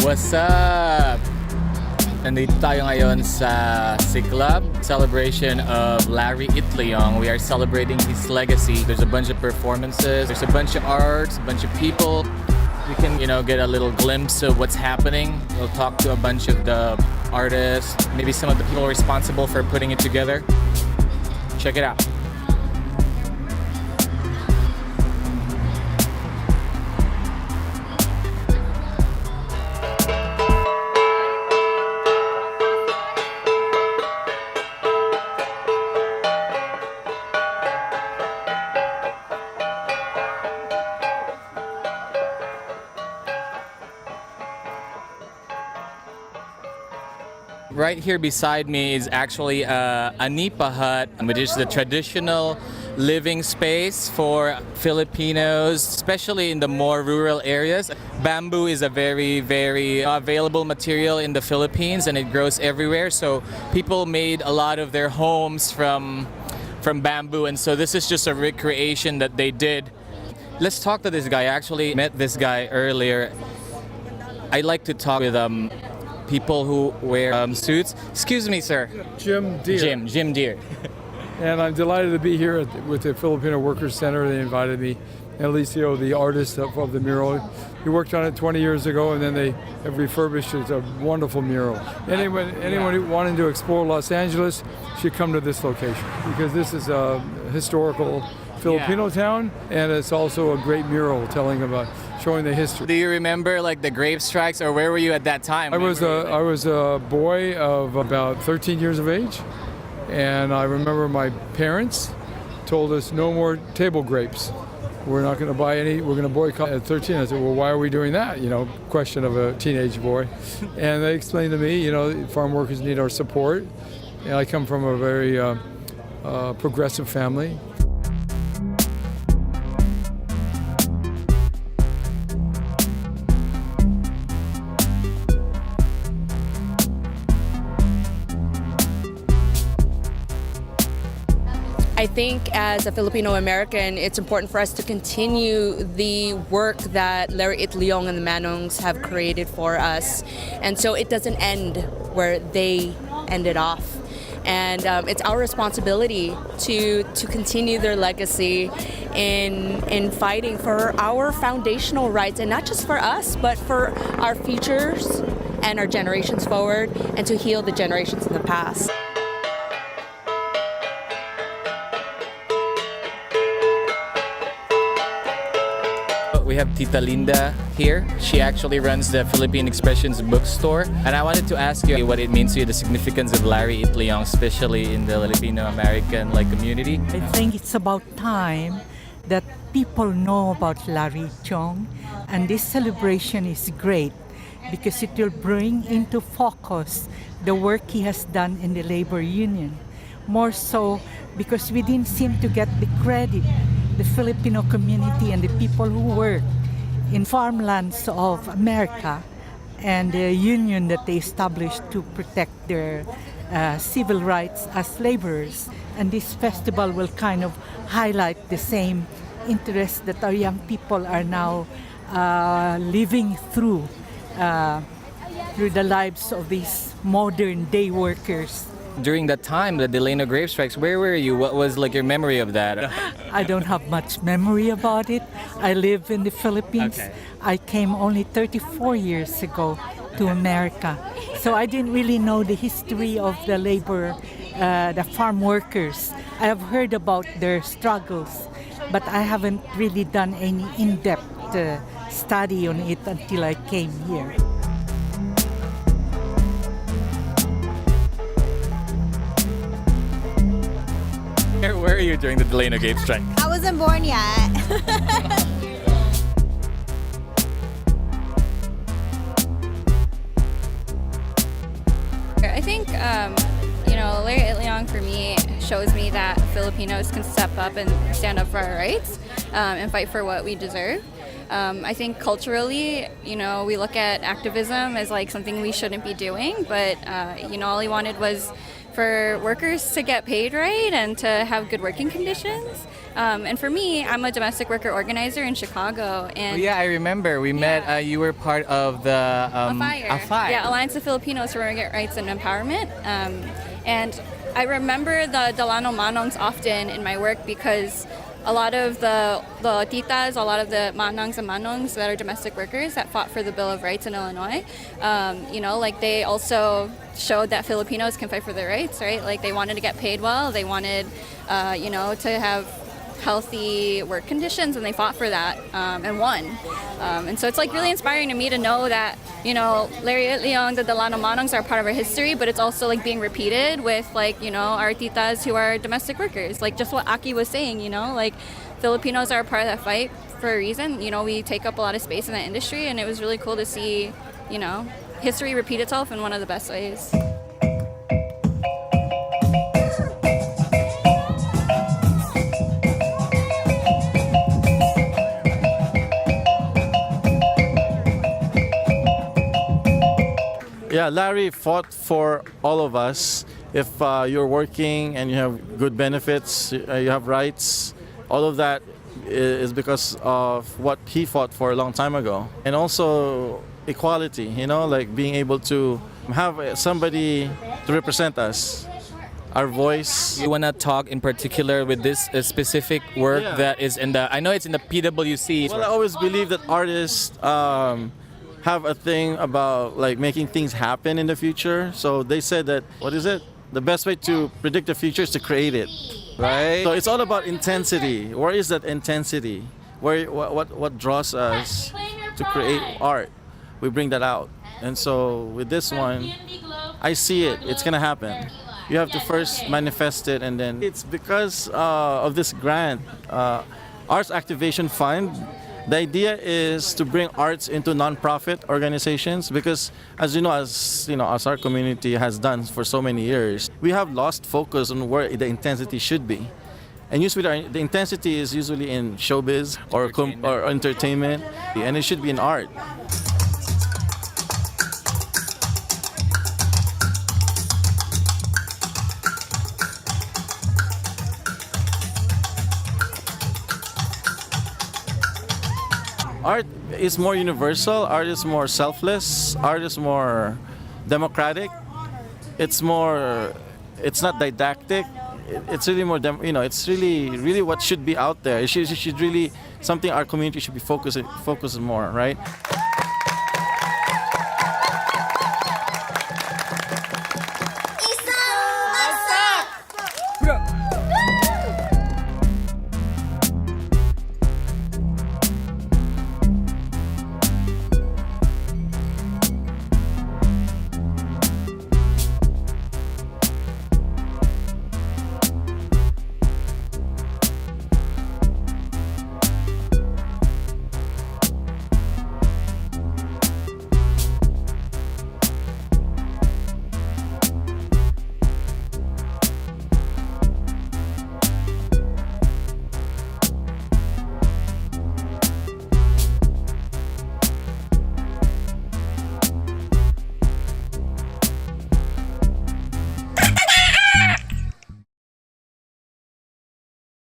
What's up? Nandito tayo ngayon sa Siklab, celebration of Larry Itliong. We are celebrating his legacy. There's a bunch of performances, there's a bunch of arts, a bunch of people. We can, get a little glimpse of what's happening. We'll talk to a bunch of the artists, maybe some of the people responsible for putting it together. Check it out. Right here beside me is actually a nipa hut, which is the traditional living space for Filipinos, especially in the more rural areas. Bamboo is a very, very available material in the Philippines, and it grows everywhere. So people made a lot of their homes from bamboo, and so this is just a recreation that they did. Let's talk to this guy. I actually met this guy earlier. I like to talk with people who wear suits. Excuse me, sir. Jim Deere. Jim Deere. And I'm delighted to be here with the Filipino Workers Center. They invited me. And Alicio, the artist of the mural, he worked on it 20 years ago, and then they have refurbished it. It's a wonderful mural. Anyone who wanting to explore Los Angeles should come to this location, because this is a historical Filipino town, and it's also a great mural showing the history. Do you remember the grave strikes, or where were you at that time? I was a boy of about 13 years of age, and I remember my parents told us no more table grapes. We're not going to buy any. We're going to boycott at 13. I said, well, why are we doing that? Question of a teenage boy. And they explained to me, farm workers need our support. And I come from a very progressive family. I think as a Filipino-American, it's important for us to continue the work that Larry Itliong and the Manongs have created for us. And so it doesn't end where they ended off. And it's our responsibility to continue their legacy in fighting for our foundational rights, and not just for us, but for our futures and our generations forward, and to heal the generations in the past. We have Tita Linda here. She actually runs the Philippine Expressions bookstore. And I wanted to ask you what it means to you, the significance of Larry Itliong, especially in the Filipino-American community. I think it's about time that people know about Larry Itliong, and this celebration is great because it will bring into focus the work he has done in the labor union. More so because we didn't seem to get the credit. The Filipino community and the people who work in farmlands of America, and the union that they established to protect their civil rights as laborers. And this festival will kind of highlight the same interests that our young people are now living through the lives of these modern day workers. During that time, the Delano grave strikes, where were you? What was your memory of that? I don't have much memory about it. I live in the Philippines. Okay. I came only 34 years ago to America. So I didn't really know the history of the labor, the farm workers. I have heard about their struggles, but I haven't really done any in-depth study on it until I came here. Where were you during the Delano Gabe strike? I wasn't born yet. I think, Larry Itliong for me shows me that Filipinos can step up and stand up for our rights and fight for what we deserve. I think culturally, we look at activism as like something we shouldn't be doing, but, all he wanted was for workers to get paid right and to have good working conditions. And for me, I'm a domestic worker organizer in Chicago. And I remember we met. You were part of the AFIRE. Yeah, Alliance of Filipinos for Immigrant Rights and Empowerment. And I remember the Delano Manongs often in my work because a lot of the titas, a lot of the manangs and manongs that are domestic workers that fought for the Bill of Rights in Illinois, they also showed that Filipinos can fight for their rights, right? Like they wanted to get paid well, they wanted, to have healthy work conditions, and they fought for that and won. And so it's like really inspiring to me to know that, Larry Itliong, the Delano Manongs are part of our history, but it's also like being repeated with our titas who are domestic workers. Like just what Aki was saying, like Filipinos are a part of that fight for a reason. We take up a lot of space in that industry, and it was really cool to see, history repeat itself in one of the best ways. Yeah, Larry fought for all of us. If you're working and you have good benefits, you have rights, all of that is because of what he fought for a long time ago. And also equality, like being able to have somebody to represent us, our voice. You want to talk in particular with this specific work that is I know it's in the PWC. Well, I always believe that artists have a thing about like making things happen in the future. So they said that, the best way to predict the future is to create it, right? So it's all about intensity. Where is that intensity? What draws us to create art? We bring that out. And so with this one, I see it. It's gonna happen. You have to first manifest it, and then it's because of this grant, Arts Activation Fund. The idea is to bring arts into nonprofit organizations because, as our community has done for so many years, we have lost focus on where the intensity should be. And usually the intensity is usually in showbiz or entertainment, and it should be in art. Art is more universal, art is more selfless, art is more democratic. It's not didactic. It's really more, it's really what should be out there. It should really, something our community should be focusing more, right?